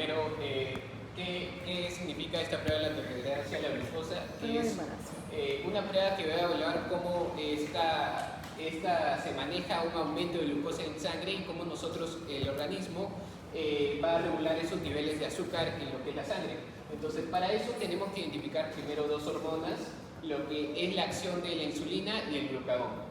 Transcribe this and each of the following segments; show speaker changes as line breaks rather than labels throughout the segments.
primero, ¿qué significa esta prueba de la tolerancia a la glucosa? Es una prueba que va a evaluar cómo esta se maneja un aumento de glucosa en sangre y cómo nosotros, el organismo, va a regular esos niveles de azúcar en lo que es la sangre. Entonces, para eso tenemos que identificar primero dos hormonas, lo que es la acción de la insulina y el glucagón.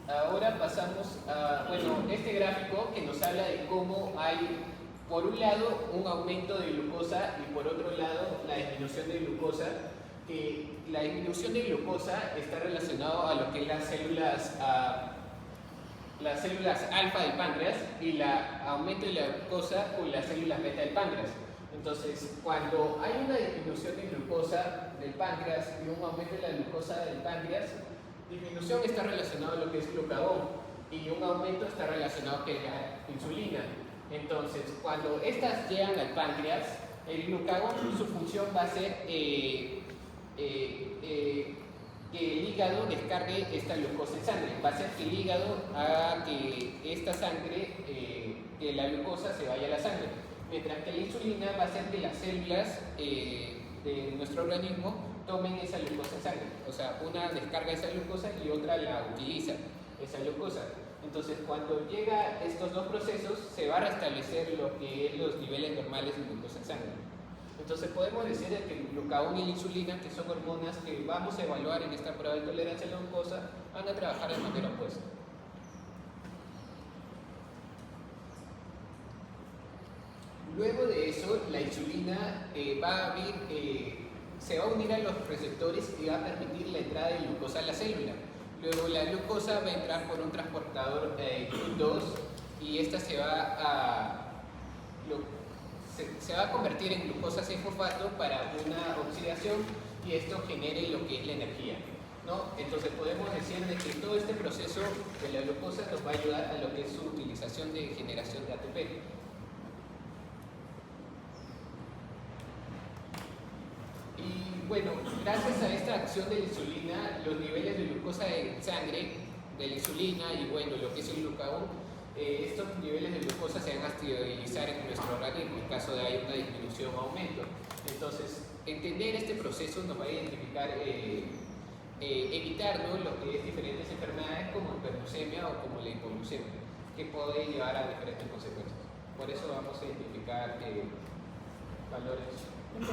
Ahora pasamos a, este gráfico que nos habla de cómo hay, por un lado, un aumento de glucosa y por otro lado, la disminución de glucosa. Que la disminución de glucosa está relacionado a lo que es las células alfa del páncreas y el aumento de la glucosa con las células beta del páncreas. Entonces, cuando hay una disminución de glucosa del páncreas y un aumento de la glucosa del páncreas, disminución está relacionado a lo que es glucagón y un aumento está relacionado con la insulina. Entonces, cuando estas llegan al páncreas, el glucagón, su función va a ser que el hígado descargue esta glucosa en sangre. Va a ser que el hígado haga que esta sangre, que la glucosa se vaya a la sangre. Mientras que la insulina va a hacer que las células de nuestro organismo tomen esa glucosa en sangre. O sea, una descarga esa glucosa y otra la utiliza, esa glucosa. Entonces, cuando llega estos dos procesos, se va a restablecer lo que es los niveles normales de glucosa en sangre. Entonces, podemos decir que el glucagón y la insulina, que son hormonas que vamos a evaluar en esta prueba de tolerancia a la glucosa, van a trabajar de manera opuesta. Luego de eso, la insulina se va a unir a los receptores y va a permitir la entrada de glucosa a la célula. Luego la glucosa va a entrar por un transportador GLUT2 y esta se va a convertir en glucosa 6-fosfato para una oxidación y esto genere lo que es la energía, ¿no? Entonces podemos decir de que todo este proceso de la glucosa nos va a ayudar a lo que es su utilización de generación de ATP. Y bueno, gracias a esta acción de la insulina, los niveles de glucosa en sangre de la insulina y bueno, lo que es el glucagón, estos niveles de glucosa se van a estabilizar en nuestro organismo en caso de haya una disminución o aumento. Entonces, entender este proceso nos va a identificar, evitar, ¿no?, lo que es diferentes enfermedades como hiperglucemia o como la hipoglucemia, que puede llevar a diferentes consecuencias. Por eso vamos a identificar valores.
Bueno,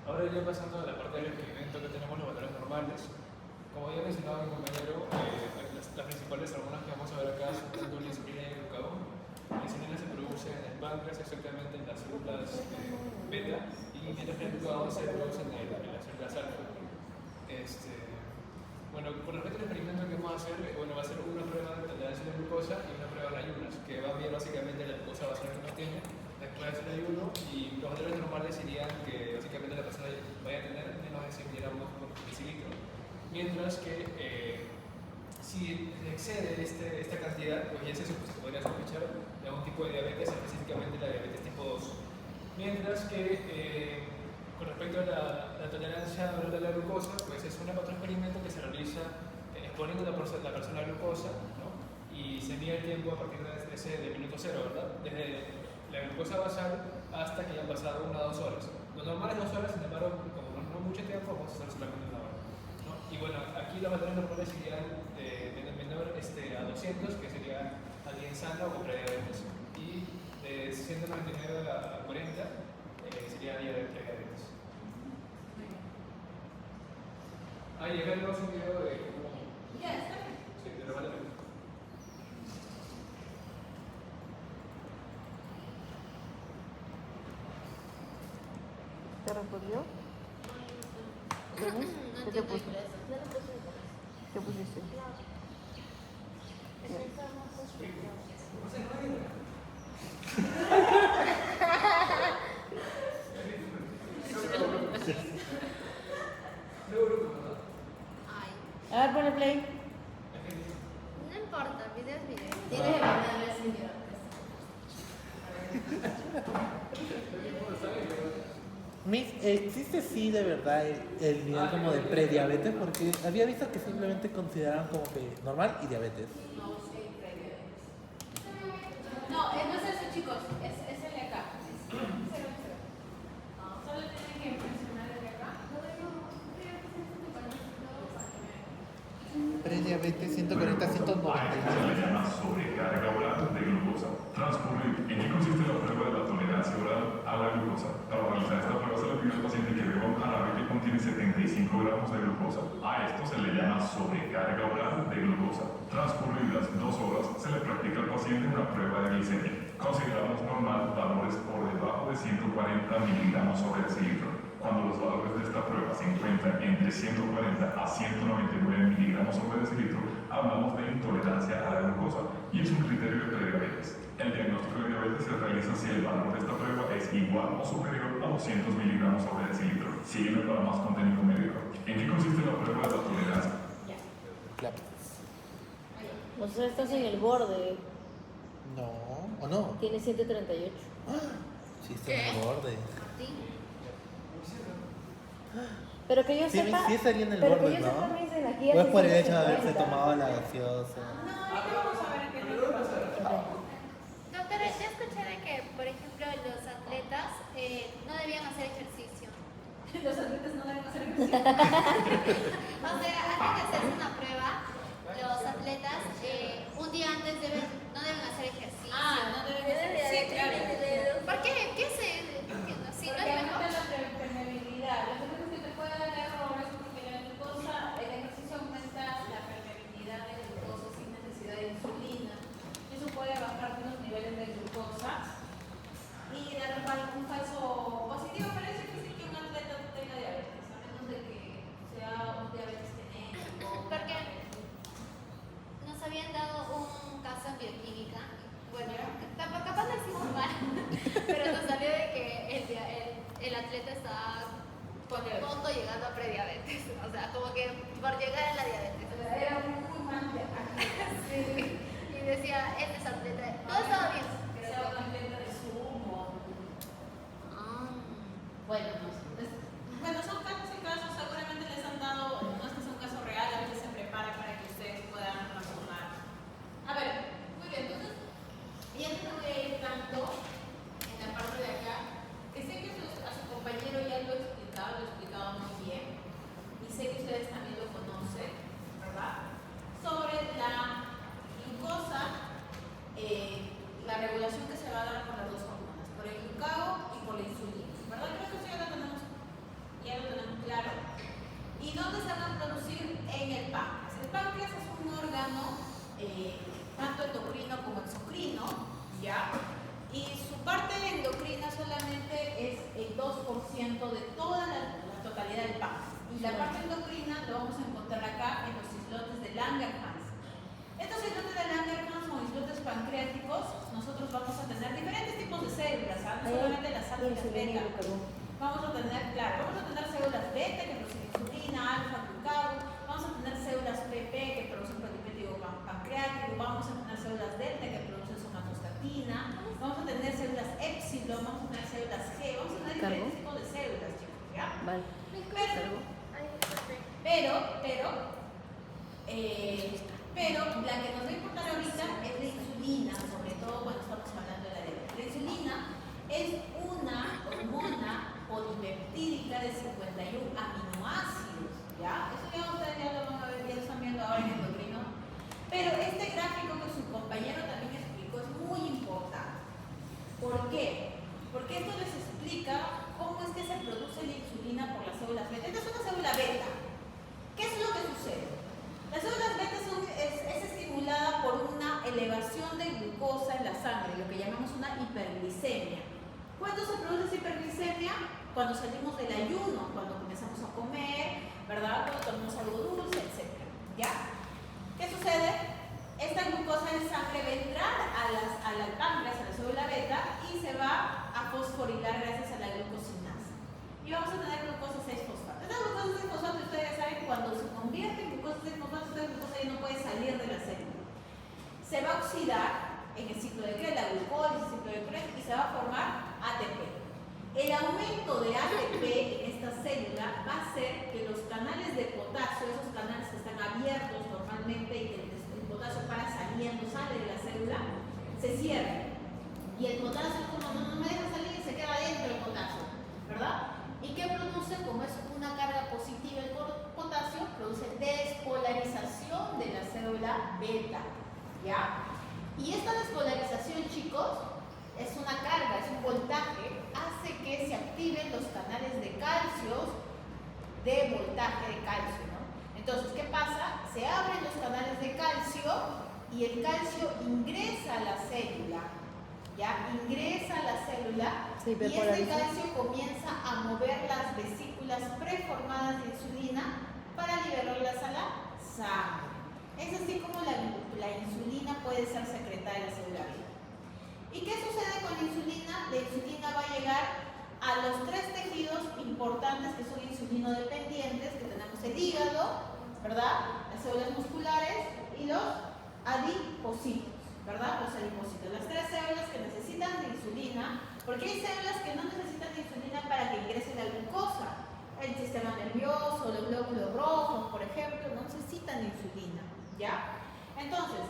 ahora ya pasando a la parte del experimento que tenemos los valores normales. Como ya mencionaba mi compañero, las principales hormonas que vamos a ver acá son tanto la insulina y el glucagón. La insulina se produce en el páncreas, exactamente en las células beta, y mientras que el glucagón se produce en las células alfa. Bueno, con respecto al experimento que vamos a hacer, va a ser una prueba de tolerancia a la glucosa y una prueba de ayunas, que va a ver básicamente la glucosa basal que uno tiene, después del ayuno, y los valores normales serían que básicamente la persona vaya a tener menos de 100 miligramos por decilitro. Mientras que si excede esta cantidad, pues ya se podría sospechar de algún tipo de diabetes, específicamente la diabetes tipo 2. Mientras que con respecto a la tolerancia a la glucosa, pues es otro experimento que se realiza exponiendo a la persona a glucosa, ¿no? Y se mide el tiempo a partir de minuto cero, ¿verdad? Desde la glucosa basal hasta que hayan pasado 1 a 2 horas. Lo normal es 2 horas, sin embargo, como no mucho tiempo, vamos a hacer solamente 1 hora, ¿no? Y bueno, aquí los valores normales serían de menor a 200, que sería alguien sano o prediabetes, y de 199 a 40 sería diabetes. Ahí dejamos un video de cómo...
Ya, está bien.
Sí, de lo vale.
¿Te respondió? ¿Qué te puso? ¿Qué pusiste? A ver, ponle play.
No importa, video es video. Tienes que mandarle a señor.
¿Existe sí de verdad el nivel como de prediabetes? Porque había visto que simplemente consideraban como que normal y diabetes.
No sé.
contiene 75 gramos de glucosa. A esto se le llama sobrecarga oral de glucosa. Transcurridas 2 horas, se le practica al paciente una prueba de glicemia. Consideramos normal valores por debajo de 140 miligramos sobre decilitro. Cuando los valores de esta prueba se encuentran entre 140 a 199 miligramos sobre decilitro, hablamos de intolerancia a la glucosa y es un criterio de prediabetes. El diagnóstico de diabetes se realiza si el valor de esta prueba es igual o superior a 200 miligramos sobre decilitro. Sígueme para más contenido médico. ¿En qué consiste la prueba de la tolerancia?
O sea, estás en el borde.
No, ¿o no?
Tiene 138.
Sí, está en el borde.
Sí.
Pero que yo
Sí,
sepa.
sí estaría en el
pero
borde,
que yo sepa,
¿no?
me dicen aquí
O es por el
hace
hecho de haberse
150.
tomado la gaseosa.
Doctora, yo escuché de que, por ejemplo, los atletas no debían hacer ejercicio.
Los atletas no deben hacer ejercicio.
O sea, antes de hacerse una prueba, los atletas un día antes no deben hacer ejercicio.
No deben hacer. Sí, claro.
¿Por qué? ¿Qué se? No entiendo. Si no
Porque
es
aumenta
mejor.
la permeabilidad. Lo que pasa es que te puede dar errores porque la glucosa, el ejercicio aumenta la permeabilidad de glucosa sin necesidad de insulina. Eso puede bajarte los niveles de glucosa y dar un falso positivo. Pero es difícil que un atleta tenga diabetes, a menos de que sea un diabetes genético.
Porque nos habían dado un caso en bioquímica. Bueno, capaz lo hicimos mal, pero nos salió de que el atleta estaba con el punto llegando a prediabetes. O sea, como que por llegar a la diabetes.
Era muy mal
Sí. Y decía, este es atleta. Todo estaba bien.
que sea un atleta de sumo. Bueno, bueno, son casos y casos, seguramente les han dado, no es que sea un caso real, a veces se prepara para que ustedes puedan razonar. A ver, muy bien, entonces, ya no voy a ir tanto en la parte de acá, que sé que a su compañero ya lo he explicado muy bien, y sé que ustedes también lo conocen, ¿verdad? Sobre la glucosa, la regulación que se va a dar por las dos hormonas, por el glucagón y por la insulina, ¿verdad? Creo que eso ya lo tenemos claro. ¿Y dónde se van a producir? En el páncreas. El páncreas es un órgano tanto endocrino como exocrino, ¿ya? Y su parte endocrina solamente es el 2% de toda la totalidad del páncreas. Y la parte endocrina lo vamos a encontrar acá en los islotes de Langerhans. Estos islotes de Langerhans son islotes pancreáticos. Nosotros vamos a tener diferentes tipos de células, ¿sabes? No solamente las alfa y las beta. Vamos a tener, claro, vamos a tener células beta que producen insulina, alfa, glucagón. Vamos a tener células PP que producen polipéptido pancreático. Vamos a tener células delta que producen somatostatina. Vamos a tener células epsilon, vamos a tener células G. Vamos a tener diferentes tipos de células, chicos, ¿ya?
Vale.
Pero la que nos va a importar ahorita es la insulina, sobre todo cuando estamos hablando de la diabetes. La insulina es una hormona polipeptídica de 51 aminoácidos, ¿ya? Eso ya ustedes ya lo van a ver, ya lo están viendo ahora en endocrino. Pero este gráfico que su compañero también explicó es muy importante. ¿Por qué? Porque esto les explica cómo es que se produce la insulina por las células beta. Esta es una célula beta. ¿Qué es lo que sucede? Las células beta es estimulada por una elevación de glucosa en la sangre, lo que llamamos una hiperglicemia. ¿Cuándo se produce esa hiperglicemia? Cuando salimos del ayuno, cuando comenzamos a comer, ¿verdad? Cuando tomamos algo dulce, etc. ¿Ya? ¿Qué sucede? Esta glucosa en sangre va a entrar al páncreas, a la célula beta, y se va a fosforilar gracias a la glucosinasa. Y vamos a tener glucosa 6-fosfato. Esta glucosa 6-fosfato, ustedes ya saben, cuando se convierte en glucosa 6-fosfato, esta glucosa ya no puede salir de la célula. Se va a oxidar en el ciclo de Krebs, la glucólisis, el ciclo de Krebs, y se va a formar ATP. El aumento de ATP en esta célula va a hacer que los canales de potasio, esos canales que están abiertos normalmente y que el potasio para saliendo, sale de la célula, se cierren. Y el potasio, como no me deja salir, se queda dentro del potasio, ¿verdad? ¿Y qué produce? Como es una carga positiva el potasio, produce despolarización de la célula beta, ¿ya? Y esta despolarización, chicos, es una carga, es un voltaje, hace que se activen los canales de calcio de voltaje de calcio, ¿no? Entonces, ¿qué pasa? Se abren los canales de calcio y el calcio ingresa a la célula, ¿ya? Ingresa a la célula
Sí,
y
pero
este calcio comienza a mover las vesículas preformadas de insulina para liberarlas a la sangre. Es así como la insulina puede ser secretada en la célula viva. ¿Y qué sucede con la insulina? La insulina va a llegar a los tres tejidos importantes que son insulinodependientes, que tenemos el hígado, ¿verdad? Las células musculares y los adipocitos, ¿verdad? Los adipocitos, las tres células que necesitan de insulina, porque hay células que no necesitan de insulina para que ingrese la glucosa. El sistema nervioso, los glóbulos rojos, por ejemplo, no necesitan de insulina, ¿ya? Entonces,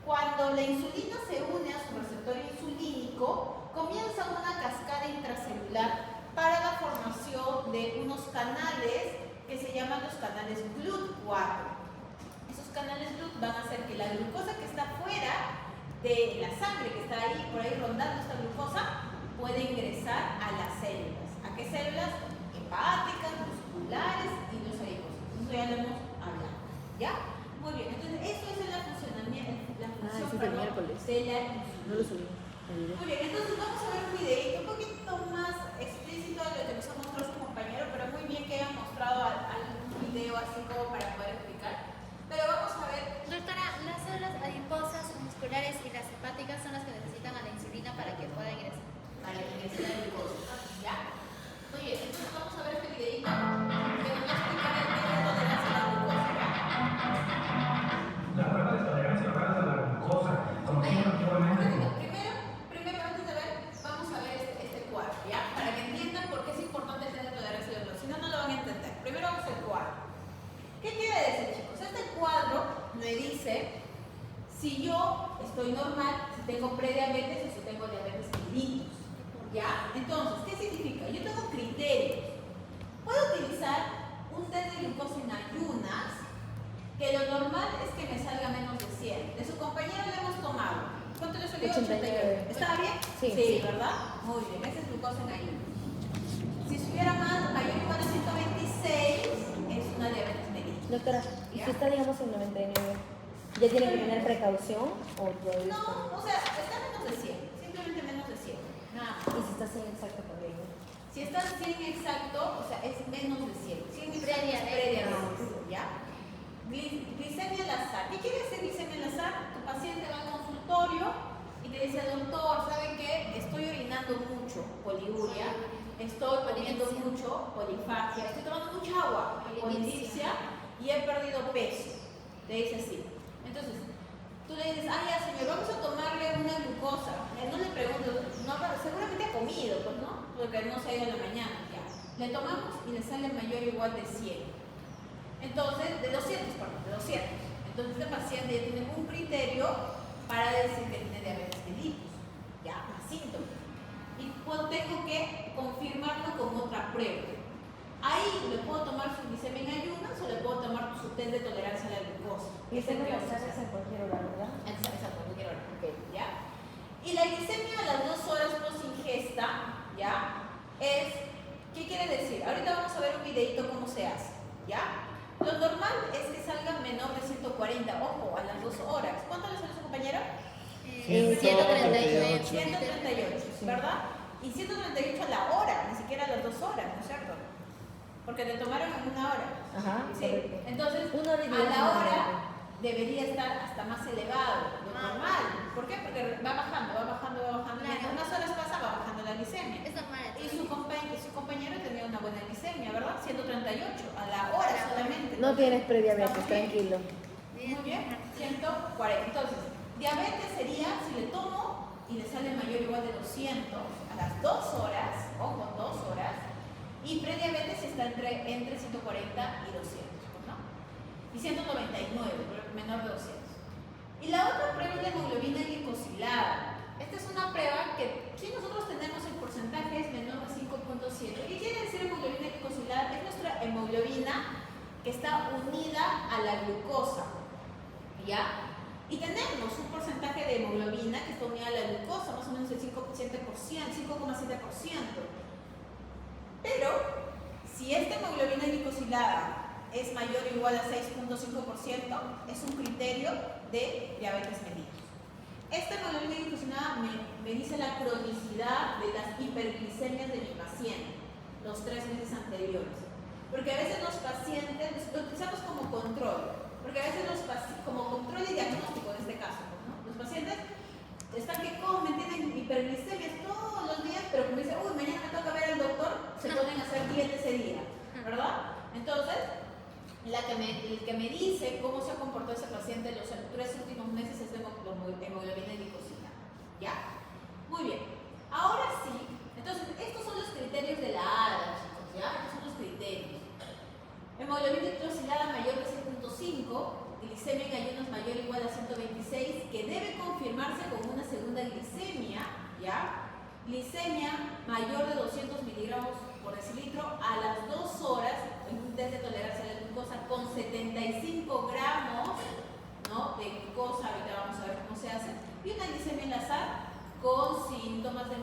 cuando la insulina se une a su receptor insulínico, comienza una cascada intracelular para la formación de unos canales que se llaman los canales GLUT4. Esos canales GLUT van a hacer que la glucosa que está fuera de la sangre, que está ahí, por ahí rondando esta glucosa, pueda ingresar a las células. ¿A qué células? Hepáticas, musculares y los adipocitos. Eso ya lo hemos hablado, ¿ya? Muy bien, entonces eso es el funcionamiento, la función
sí, del miércoles.
de la insulina.
No lo subí.
Muy bien, entonces vamos a ver un videito un poquito más explícito de lo que nos ha mostrado su compañero, pero muy bien que hayan mostrado algún video así como para poder explicar. Pero vamos a ver.
Doctora, las células adiposas, musculares y las hepáticas son las que necesitan a la insulina para que pueda ingresar.
Para que ingrese la glucosa, ¿ya? Muy bien, entonces vamos a ver este videito que nos va a explicar el método de la glucosa, ¿ya?
La prueba de tolerancia oral a la glucosa contiene actualmente.
Primero, antes de ver, vamos a ver este cuadro, ¿ya? Para que entiendan por qué es importante tener tolerancia a la glucosa. Si no, no lo van a entender. Primero vamos al cuadro. ¿Qué quiere decir, chicos? Este cuadro me dice si yo estoy normal, si tengo prediabetes o si tengo diabetes mellitus, ¿ya? Entonces, ¿qué significa? Yo tengo criterios. Puedo utilizar un test de glucosa en ayunas, que lo normal es que me salga menos de 100. De su compañero le hemos tomado. ¿Cuánto le salió?
89.
¿Está bien?
Sí.
¿Verdad? Muy bien, esa es glucosa en ayunas. Si estuviera más, mayor o igual a 126, es una diabetes mellitus.
Doctora, ¿y si está, digamos, en 99? ¿Ya tiene que tener precaución o todavía está?
No, o sea, está menos de 100. Simplemente menos de 100. Nada más.
Y si está sin exacto también, ¿no?
Si está 100 exacto, o sea, es menos de 100. 100 exacto es
Prediabetes.
prediabetes, ¿ya? Glicemia al azar. ¿Qué quiere decir glicemia al azar? Tu paciente va al consultorio y te dice, doctor, ¿sabe qué? Estoy orinando mucho, poliuria, estoy comiendo mucho, polifagia, estoy tomando mucha agua, polidipsia, y he perdido peso. Te dice así. Entonces, tú le dices, ya señor, vamos a tomarle una glucosa. No le pregunto, no, seguramente ha comido, pues no, porque no se ha ido en la mañana, ya. Le tomamos y le sale mayor o igual de 100. Entonces, de 200, perdón, de 200. Entonces, este paciente ya tiene un criterio para decir que tiene diabetes mellitus, ya, más síntomas. Y tengo que confirmarlo con otra prueba. Ahí le puedo tomar su glicemia en ayunas o le puedo tomar su test de tolerancia a la glucosa.
Y ese no lo haces en cualquier hora, ¿verdad?
Exacto, cualquier hora. Ok, ¿ya? Y la glicemia a las 2 horas post ingesta, ¿ya? ¿Qué quiere decir? Ahorita vamos a ver un videito cómo se hace, ¿ya? Lo normal es que salga menor de 140, ojo, a las 2 horas. ¿Cuánto le sale a su compañero?
138.
138, ¿verdad? Y 138 a la hora, ni siquiera a las 2 horas, ¿no es cierto? Porque te tomaron en 1 hora.
Ajá,
Sí.
correcto.
Entonces,
1 hora y
a
10
la hora
minutos.
debería estar hasta más elevado, lo normal. ¿Por qué? Porque va bajando.
Claro.
Mientras unas horas pasa, va bajando la glicemia.
Es normal.
Y su compañero tenía una buena glicemia, ¿verdad? 138 a la hora solamente.
No tienes prediabetes,
¿Estamos bien?
tranquilo.
Muy bien, 140. Entonces, diabetes sería si le tomo y le sale mayor o igual de 200 a las 2 horas, ojo, 2 horas, y prediabetes está entre 140 y 200, ¿no? Y 199, menor de 200. Y la otra prueba es la hemoglobina glicosilada. Esta es una prueba que si nosotros tenemos el porcentaje es menor de 5.7. ¿Qué quiere decir hemoglobina glicosilada? Es nuestra hemoglobina que está unida a la glucosa, ¿ya? Y tenemos un porcentaje de hemoglobina que está unida a la glucosa, más o menos el 5.7%. Pero Si esta hemoglobina glicosilada es mayor o igual a 6.5%, es un criterio de diabetes mellitus. Esta hemoglobina glicosilada me dice la cronicidad de las hiperglicemias de mi paciente, los 3 meses anteriores. Porque a veces los pacientes, lo utilizamos como control, porque a veces como control y diagnóstico en este caso, ¿no? Los pacientes están que comen, tienen hiperglicemias todos los días, pero como dicen, uy, mañana me toca ver al doctor, se ponen a hacer dieta ese día, ¿verdad? Entonces, el que me dice cómo se ha comportado ese paciente en los 3 últimos meses es hemoglobina glicosilada. ¿Ya? Muy bien. Ahora sí, entonces, estos son los criterios de la ADA, chicos, ¿ya? Estos son los criterios. Hemoglobina glicosilada mayor de 6.5, glicemia en ayunos mayor o igual a 126, que debe confirmarse con una segunda glicemia, ¿ya? Glicemia mayor de 200 miligramos por decilitro a las 2 horas en un test de tolerancia a la glucosa con 75 gramos, ¿no?, de glucosa. Ahorita vamos a ver cómo se hace. Y una glicemia enlazada con síntomas de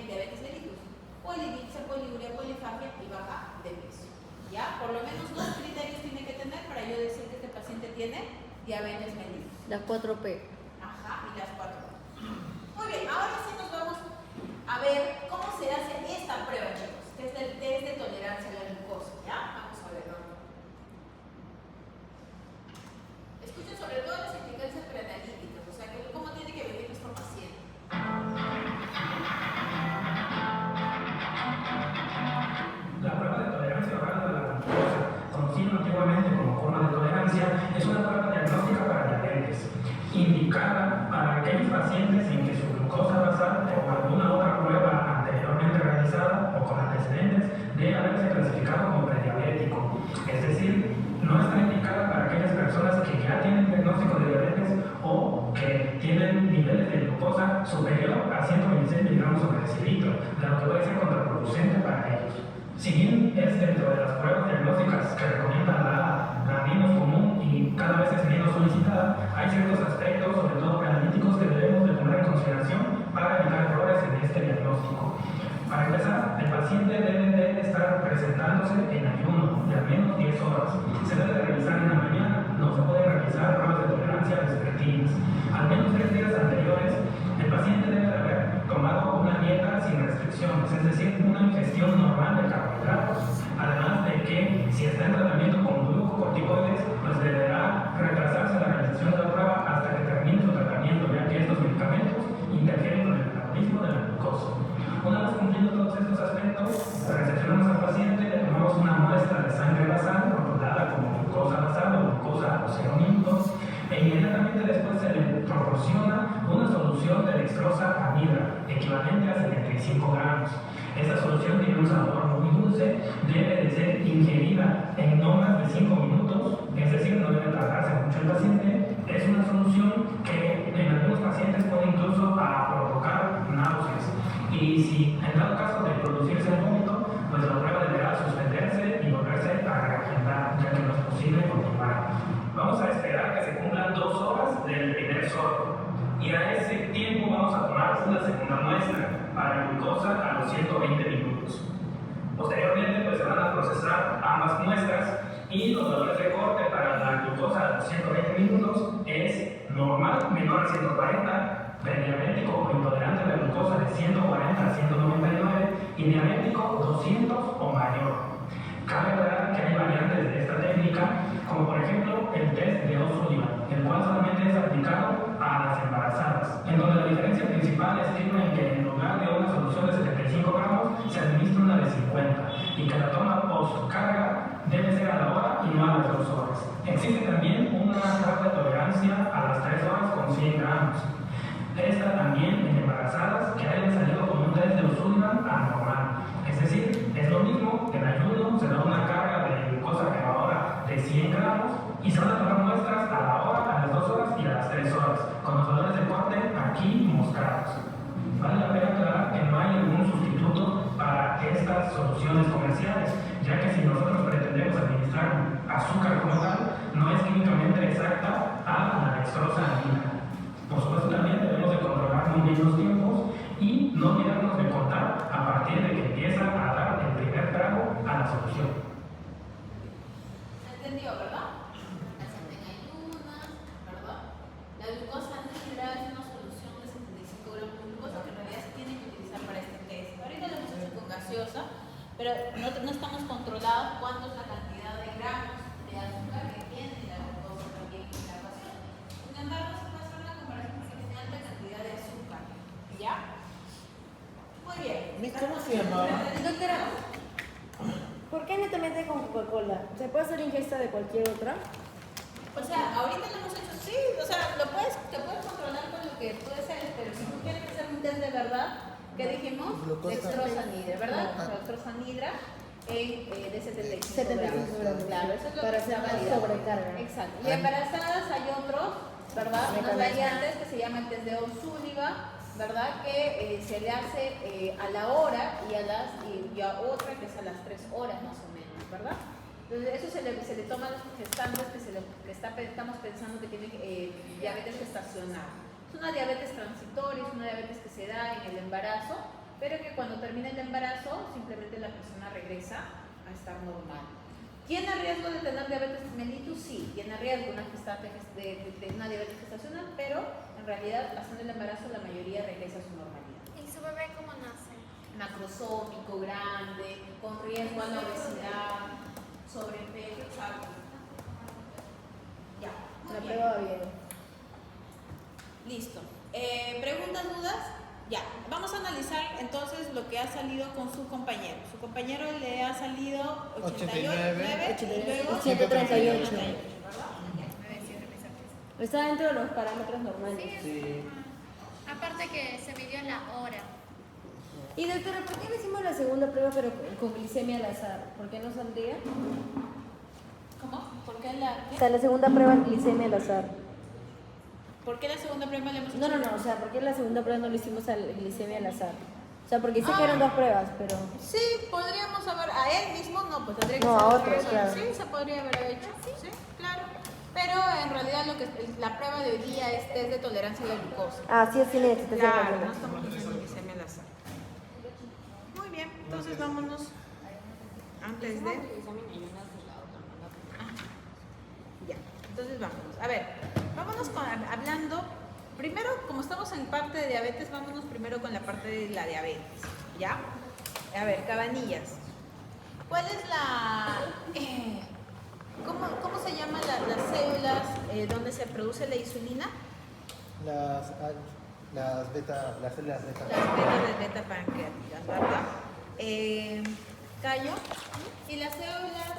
diabetes mellitus, polidipsia, poliuria, polifagia y baja de peso. ¿Ya? Por lo menos 2 criterios tiene que tener para yo decir que este paciente tiene diabetes mellitus.
Las 4P.
Ajá, y las 4P. Muy bien, ahora sí nos vamos a ver cómo se hace esta prueba, chicos, que es el test de tolerancia a la glucosa. ¿Ya? Vamos a verlo. Escuchen sobre todo las exigencias preanalíticas, o sea, cómo tiene que venir nuestro paciente.
La prueba de tolerancia oral a la glucosa, conocida antiguamente como forma de tolerancia, es una prueba diagnóstica para diabetes, indicada para aquellos pacientes en que su glucosa basal o alguna otra prueba anteriormente realizada o con antecedentes de haberse clasificado como prediabético. Es decir, no está indicada para aquellas personas que ya tienen diagnóstico de diabetes o que tienen niveles de glucosa superior a 126 miligramos sobre decilitro, de lo que puede ser contraproducente para ellos. Si bien es dentro de las pruebas diagnósticas que recomiendan la menos común y cada vez es menos solicitada, hay ciertos aspectos, sobre todo analíticos, que debemos de tomar en consideración para evitar errores en este diagnóstico. Para empezar, el paciente debe de estar presentándose en ayuno de al menos 10 horas. Se debe de realizar en la mañana, no se pueden realizar pruebas de tolerancia vespertinas. Al menos 3 días anteriores, el paciente debe de haber tomado una dieta sin restricciones, es decir, una ingestión normal de carbohidratos. Además de que, si está en tratamiento con glucocorticoides, pues deberá retrasarse la realización de la prueba hasta que termine su tratamiento, ya que estos medicamentos interfieren con el metabolismo de la glucosa. Una vez cumpliendo todos estos aspectos, recepcionamos al paciente, le tomamos una muestra de sangre basal, rotulada como glucosa basal o glucosa a 0 minutos, e inmediatamente después se le proporciona una solución de dextrosa anhidra, equivalente a 75 gramos. Esta solución tiene un sabor muy dulce, debe de ser ingerida en no más de 5 minutos, es decir, no debe tardarse mucho el paciente. Es una solución que en algunos pacientes puede incluso provocar náuseas. Y si en dado caso de producirse el vómito, pues la prueba deberá suspenderse y volverse a reagendar, ya que no es posible continuar. Vamos a esperar que se cumplan 2 horas del primer sorbo. Y a ese tiempo vamos a tomar una segunda muestra para glucosa a los 120 minutos. Posteriormente, pues se van a procesar ambas muestras y los valores de corte para la glucosa a los 120 minutos es normal, menor a 140, prediabético o intolerante a la glucosa de 140 a 199 y diabético 200 o mayor. Cabe aclarar que hay variantes de esta técnica, como por ejemplo el test de O'Sullivan, el cual solamente es aplicado a las embarazadas, en donde la diferencia principal estriba en que en lugar de una solución de 75 gramos se administra una de 50 y que la toma post-carga debe ser a la hora y no a las 2 horas. Existe también una carga de tolerancia a las 3 horas con 100 gramos. Esta también en embarazadas que hayan salido con un test de O'Sullivan anormal. Es decir, es lo mismo, en ayuno se da una carga de glucosa pero ahora de 100 gramos y se van a tomar muestras a la hora, a las 2 horas y a las 3 horas, con los valores de corte aquí mostrados. Vale la pena aclarar que no hay ningún sustituto para estas soluciones comerciales, ya que si nosotros pretendemos administrar azúcar como tal, no es químicamente exacta a la dextrosa anhidra. Por supuesto, también debemos de controlar muy bien los tiempos y no olvidarnos de contar a partir de que empieza a dar el primer trago a la solución.
Miss, ¿cómo se llamaba?
Doctora, ¿por qué netamente con Coca-Cola? ¿Se puede hacer ingesta de cualquier otra?
O sea, ahorita lo hemos hecho, sí, o sea, te puedes controlar con lo que tú desees, pero si tú quieres hacer un test de verdad, ¿qué dijimos?
Glucosa.
Dextrosanidra, ¿verdad?
Ajá.
Dextrosanidra de 75
75 gramos.
Claro, eso es lo
Para
que
hacer
está
más
validado.
sobrecarga.
Exacto. Y embarazadas hay otros, ¿verdad? Unas
Mecanismo.
variantes que se llama el test de O'Sullivan, ¿verdad? Que se le hace a la hora y a otra que es a las 3 horas más o menos, ¿verdad? Entonces, eso se le toma a los gestantes estamos pensando que tienen diabetes gestacional. Es una diabetes transitoria, es una diabetes que se da en el embarazo, pero que cuando termina el embarazo simplemente la persona regresa a estar normal. ¿Tiene riesgo de tener diabetes mellitus? Sí, tiene riesgo de una diabetes gestacional, pero en realidad pasando el embarazo la mayoría regresa a su normalidad.
¿Y su bebé cómo nace?
Macrosómico, grande, con riesgo a la obesidad, sobrepeso, exacto. Ya, muy
La
bien.
prueba va bien.
Listo. ¿Preguntas, dudas? Ya, vamos a analizar entonces lo que ha salido con su compañero. Su compañero le ha salido 89 y luego
138.
138, ¿verdad?
Está dentro de los parámetros normales.
Sí.
Aparte que se midió la hora.
Y doctora, ¿por qué le hicimos la segunda prueba pero con glicemia al azar? ¿Por qué no saldría?
¿Cómo? ¿Por qué la,
O sea, la segunda prueba glicemia al azar.
¿Por qué la segunda prueba le hemos hecho?
No, o sea, ¿por qué la segunda prueba no le hicimos a glicemia al azar? O sea, porque sé que eran dos pruebas, pero...
Sí, podríamos haber, a él mismo no, pues tendría que
No,
ser
a
otra
otro,
persona.
claro.
Sí, se podría haber hecho, sí, claro. Pero en realidad la prueba de hoy día es test de tolerancia a la glucosa.
Ah, sí o sí necesitas hacer
Claro,
la
no estamos haciendo glicemia al azar. Muy bien, entonces vámonos antes de... Ah, ya, entonces vámonos. A ver, vámonos hablando, primero, como estamos en parte de diabetes, vámonos primero con la parte de la diabetes, ¿ya? A ver, Cabanillas. ¿Cuál es la... ¿cómo se llaman las células donde se produce la insulina?
Las células beta.
Las betas de beta pancreáticas, ¿verdad? Callo. Y las células